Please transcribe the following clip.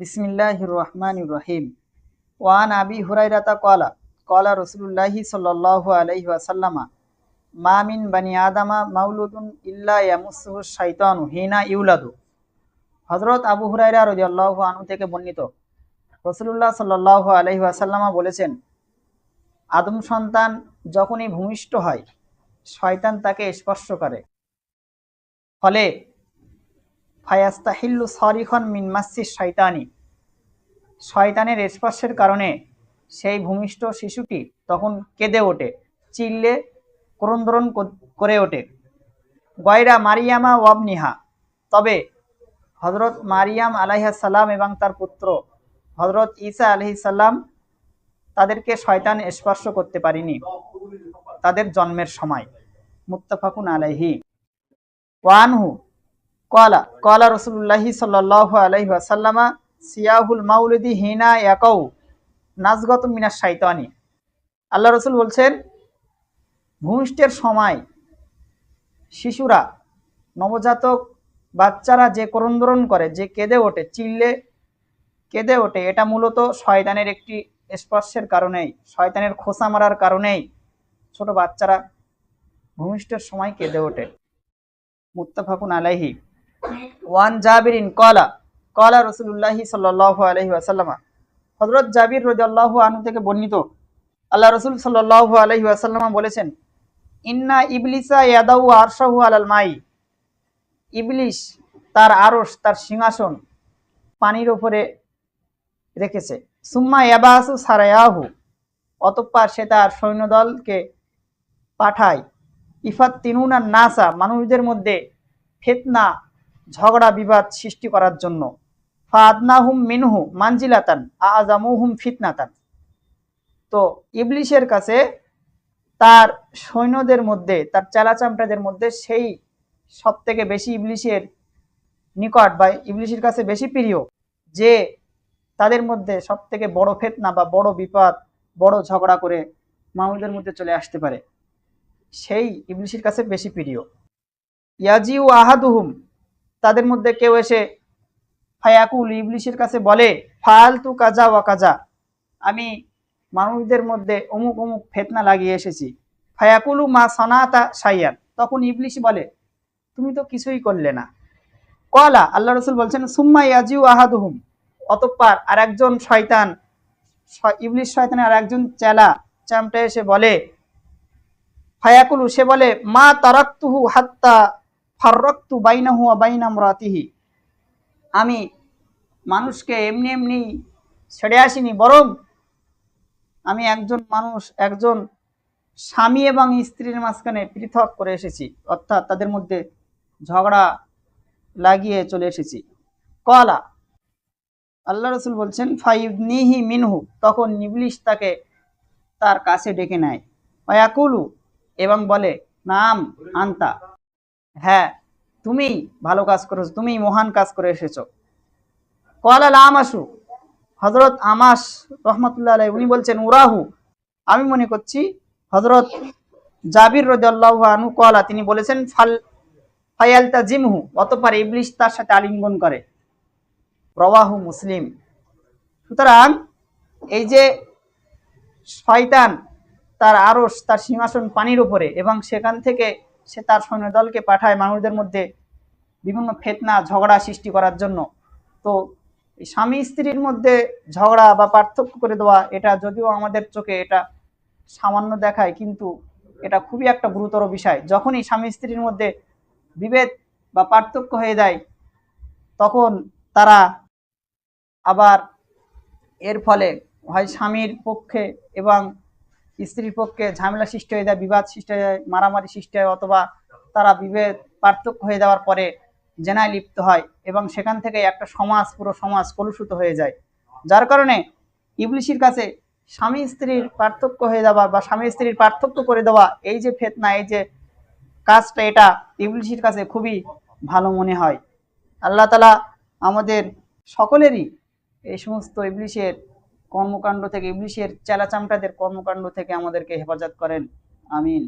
বিসমিল্লাহির রহমানির রহিম। ওয়ান আবি হুরাইরাতা ক্বালা ক্বালা রাসূলুল্লাহি সাল্লাল্লাহু আলাইহি ওয়াসাল্লামা মা মিন বানি আদামা মাউলুদুন ইল্লা ইয়ামুসসুহু শাইতানু হিনা ইউলাদু। হযরত আবু হুরায়রা রাদিয়াল্লাহু আনহু থেকে বর্ণিত, রাসূলুল্লাহ সাল্লাল্লাহু আলাইহি ওয়াসাল্লামা বলেছেন, আদম সন্তান যখনই ভূমিষ্ঠ হয় শয়তান তাকে স্পর্শ করে, ফলে ফায়াস্তাহিল্লু সারিখান মিন মাসসি শয়তানি, শয়তানের স্পর্শের কারণে সেই ভূমিষ্ঠ শিশুটি তখন কেঁদে ওঠে, চিল্লে ক্রন্দন করে ওঠে। গয়রা মারিয়ামা ওয়াবনিহা, তবে হযরত মারিয়াম আলাইহিস সালাম এবং তার পুত্র হযরত ঈসা আলাইহিস সালাম তাদেরকে শয়তান স্পর্শ করতে পারেনি তাদের জন্মের সময়। মুত্তাফাকুন আলাইহি। ওয়ানহু ক্বালা ক্বালা রাসূলুল্লাহি সাল্লাল্লাহু আলাইহি ওয়াসাল্লামা সিয়াহুল মাউলিদি হিনা ইয়াকাউ নাজগাতুম মিনাশ শাইতানি। আল্লাহ রাসূল বলছেন, ভূমিষ্ঠের সময় শিশুরা, নবজাতক বাচ্চারা যে ক্রন্দন করে, যে কেঁদে ওঠে, চিল্লে কেঁদে ওঠে, এটা মূলত শয়তানের একটি স্পর্শের কারণেই, শয়তানের খোঁচা মারার কারণেই ছোট বাচ্চারা ভূমিষ্ঠের সময় কেঁদে ওঠে। মুত্তাফাকুন আলাইহি। ওয়ান জাবিরিন ক্বালা ক্বালা রাসূলুল্লাহি সাল্লাল্লাহু আলাইহি ওয়াসাল্লামা, হযরত জাবির রাদিয়াল্লাহু আনহু থেকে বর্ণিত, আল্লাহ রাসূল সাল্লাল্লাহু আলাইহি ওয়াসাল্লামা বলেছেন, ইন্না ইবলিসা ইয়াদাউ আরশাহু আলাল মাই, ইবলিস তার আরশ, তার সিংহাসন পানির উপরে রেখেছে। সুম্মা ইয়াবাসু সারায়াহু, অতঃপর সে তার সৈন্যদলকে পাঠায়, ইফাত্তিনুনা নাসা, মানুষদের মধ্যে ফিতনা, ঝগড়া বিবাদ সৃষ্টি করার জন্য। ফাদনাহুম মিনহু মানজিলাতান আযামুহুম ফিতনাতান, তো ইবলিসের কাছে তার সৈন্যদের মধ্যে, তার চেলাচামটাদের মধ্যে সেই সব থেকে বেশি ইবলিসের নিকট বা ইবলিসের কাছে বেশি প্রিয়, যে তাদের মধ্যে সব থেকে বড় ফিতনা বা বড় বিপদ, বড় ঝগড়া করে মানুষদের মধ্যে চলে আসতে পারে, সেই ইবলিসের কাছে বেশি প্রিয়। ইয়াজিউ আহাদুহুম, তাদের মধ্যে কেউ এসে ফায়াকুল, ইবলিসের কাছে বলে, ফালতু কাজা ওয়া কাজা, আমি মানুষদের মধ্যে অমুক অমুক ফিতনা লাগিয়ে এসেছি। ফায়াকুলু মা সানাতা শাইয়ান, তখন ইবলিস বলে, তুমি তো কিছুই করলে না। ক্বালা, আল্লাহ রাসূল বলছেন, সুম্মা ইয়াজিউ আহাদুহুম, অতঃপর আরেকজন শয়তান, ইবলিস শয়তানের আরেকজন চেলা চামটা এসে বলে, ফায়াকুলু, সে বলে, মা তারাকতুহু হাত্তা ফাররাকতু বাইনাহু ওয়া বাইনা ইমরাতিহি, আমি মানুষকে এমনি এমনি ছেড়ে আসিনি, বরং আমি একজন মানুষ, একজন স্বামী এবং স্ত্রীর মাঝখানে পৃথক করে এসেছি, অর্থাৎ তাদের মধ্যে ঝগড়া লাগিয়ে চলে এসেছি। ক্বালা, আল্লাহ রাসূল বলছেন, ফাইবনিহি মিনহু, তখন ইবলিস তাকে তার কাছে ডেকে নেয়। ওয়ায়াকুলু, এবং বলে, নাম আনতা, হ্যাঁ তুমি ভালো কাজ করেছো, তুমি মহান কাজ করে এসেছো। ক্বালা লা আমাসু, হযরত আমাস রাহমাতুল্লাহ আলাইহি উনি বলছেন, উরাহু, আমি মনে করছি হযরত জাবির রাদিয়াল্লাহু আনহু ক্বালা, তিনি বলেছেন, ফায়ালতাজিমহু, অতঃপর ইবলিস তার সাথে আলিঙ্গন করে। রাওয়াহু মুসলিম। সুতরাং এই যে শয়তান তার আরশ, তার সিংহাসন পানির উপরে, এবং সেখান থেকে সে তার সৈন্যদলকে পাঠায় মানুষদের মধ্যে বিভিন্ন ফিতনা, ঝগড়া সৃষ্টি করার জন্য। তো স্বামী স্ত্রীর মধ্যে ঝগড়া বা পার্থক্য করে দেওয়া, এটা যদিও আমাদের চোখে এটা সামান্য দেখায়, কিন্তু এটা খুবই একটা গুরুতর বিষয়। যখনই স্বামী স্ত্রীর মধ্যে বিভেদ বা পার্থক্য হয়ে যায়, তখন তারা আবার এর ফলে হয় স্বামীর পক্ষে এবং স্ত্রীর পক্ষে ঝামেলা সৃষ্টি হয়ে যায়, বিবাদ সৃষ্টি হয়ে যায়, মারামারি সৃষ্টি হয়, অথবা তারা বিভেদ পার্থক্য হয়ে যাওয়ার পরে জেনায় লিপ্ত হয়, এবং সেখান থেকে একটা সমাজ, পুরো সমাজ কলুষিত হয়ে যায়। যার কারণে ইবলিসের কাছে স্বামী স্ত্রীর পার্থক্য হয়ে যাওয়া বা স্বামী স্ত্রীর পার্থক্য করে দেওয়া, এই যে ফিতনা, এই যে কাজটা, এটা ইবলিসের কাছে খুবই ভালো মনে হয়। আল্লাহ তাআলা আমাদের সকলেরই এই সমস্ত ইবলিসের কর্মকাণ্ড থেকে, ইবলিসের চেলাচামটাদের কর্মকাণ্ড থেকে আমাদেরকে হেফাজত করেন। আমিন।